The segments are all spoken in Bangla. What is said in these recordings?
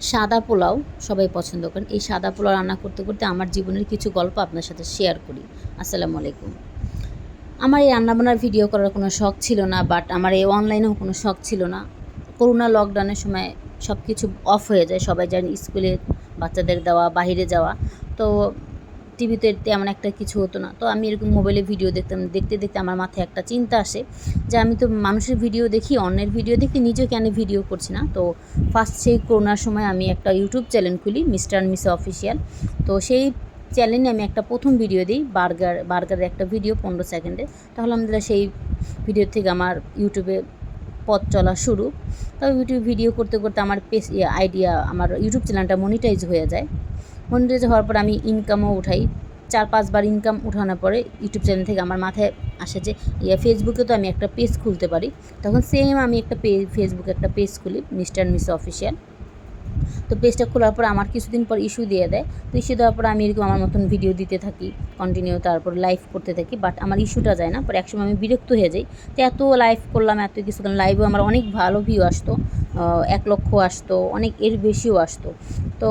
সাদা পোলাও সবাই পছন্দ করেন। এই সাদা পোলাও রান্না করতে করতে আমার জীবনের কিছু গল্প আপনার সাথে শেয়ার করি। আসসালামু আলাইকুম। আমার এই রান্নাবান্নার ভিডিও করার কোনো শখ ছিল না, বাট আমার এই অনলাইনেও কোনো শখ ছিল না। করোনা লকডাউনের সময় সব কিছু অফ হয়ে যায়, সবাই জানেন, স্কুলে বাচ্চাদের দেওয়া, বাহিরে যাওয়া। তো টিভিতে তেমন একটা কিছু হতো না। তো আমি এরকম মোবাইলে ভিডিও দেখতাম, দেখতে দেখতে আমার মাথায় একটা চিন্তা আসে যে আমি তো মানুষের ভিডিও দেখি, অন্যের ভিডিও দেখি, নিজেও কেন ভিডিও করছি না। তো ফার্স্ট সেই করোনার সময় আমি একটা ইউটিউব চ্যানেল খুলি, মিস্টার অ্যান্ড মিস অফিসিয়াল। তো সেই চ্যানেলে আমি একটা প্রথম ভিডিও দিই, বার্গারের একটা ভিডিও 15 সেকেন্ডে। তাহলে আলহামদুলিল্লাহ সেই ভিডিও থেকে আমার ইউটিউবে পথ চলা শুরু। তবে ইউটিউব ভিডিও করতে করতে আমার আমার ইউটিউব চ্যানেলটা মনিটাইজ হয়ে যায়। মনিটাইজ হওয়ার পর আমি ইনকামও উঠাই। 4-5 বার ইনকাম উঠানোর পরে ইউটিউব চ্যানেল থেকে আমার মাথায় আসে যে ফেসবুকে তো আমি একটা পেজ খুলতে পারি। তখন সেম আমি একটা ফেসবুকে একটা পেজ খুলি, মিস্টার অ্যান্ড মিস অফিসিয়াল। তো পেজটা খোলার পর আমার কিছুদিন পর ইস্যু দিয়ে দেয়। তো ইস্যু দেওয়ার পর আমি এরকম আমার মতন ভিডিও দিতে থাকি কন্টিনিউ, তারপর লাইভ করতে থাকি। বাট আমার ইস্যুটা যায় না। পরে একসময় আমি বিরক্ত হয়ে যাই। তো এত লাইভ করলাম, এত কিছু করলাম, লাইভেও আমার অনেক ভালো ভিউ আসতো, 1 লক্ষ আসতো, অনেক এর বেশিও আসতো। তো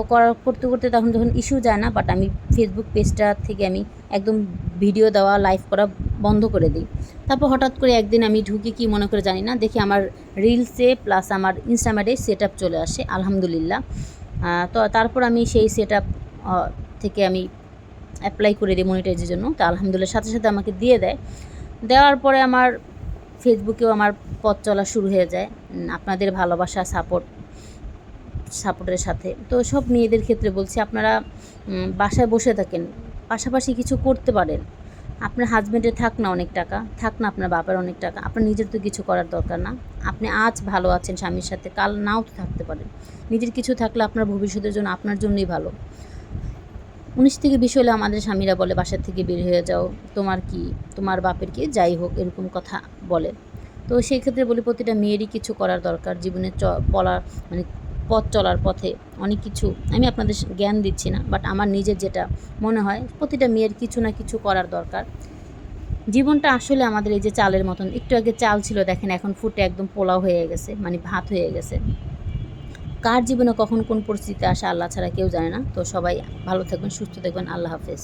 করতে করতে তখন যখন ইস্যু যায় না, বাট আমি ফেসবুক পেজটা থেকে আমি একদম ভিডিও দেওয়া, লাইভ করা বন্ধ করে দিই। তারপর হঠাৎ করে একদিন আমি ঢুকি, কি মনে করে জানি না, দেখি আমার রিলসে প্লাস আমার ইনস্টাগ্রামে সেট আপ চলে আসে, আলহামদুলিল্লাহ। তো তারপর আমি সেই সেট আপ থেকে আমি অ্যাপ্লাই করে দিই মনিটাইজের জন্য। তো আলহামদুলিল্লাহ সাথে সাথে আমাকে দিয়ে দেয়। দেওয়ার পরে আমার ফেসবুকেও আমার পথ চলা শুরু হয়ে যায় আপনাদের ভালোবাসা, সাপোর্টের সাথে। তো সব মেয়েদের ক্ষেত্রে বলছি, আপনারা বাসায় বসে থাকেন, পাশাপাশি কিছু করতে পারেন। আপনার হাজব্যান্ডের থাক না অনেক টাকা, থাক না আপনার বাবার অনেক টাকা, আপনার নিজের তো কিছু করার দরকার না। আপনি আজ ভালো আছেন স্বামীর সাথে, কাল নাও তো থাকতে পারেন। নিজের কিছু থাকলে আপনার ভবিষ্যতের জন্য আপনার জন্যই ভালো। 19 থেকে 20 হলে আমাদের স্বামীরা বলে বাসার থেকে বের হয়ে যাও, তোমার কি, তোমার বাপের কি, যাই হোক এরকম কথা বলে। তো সেই ক্ষেত্রে বলি, প্রতিটা মেয়েরই কিছু করার দরকার জীবনে, মানে পথ চলার পথে অনেক কিছু আমি আপনাদের জ্ঞান দিচ্ছি না, বাট আমার নিজের যেটা মনে হয় প্রতিটা মেয়ের কিছু না কিছু করার দরকার। জীবনটা আসলে আমাদের এই যে চালের মতন, একটু আগে চাল ছিল, দেখেন এখন ফুটে একদম পোলাও হয়ে গেছে, মানে ভাত হয়ে গেছে। কার জীবনে কখন কোন পরিস্থিতিতে আসে আল্লাহ ছাড়া কেউ জানে না। তো সবাই ভালো থাকবেন, সুস্থ থাকবেন। আল্লাহ হাফেজ।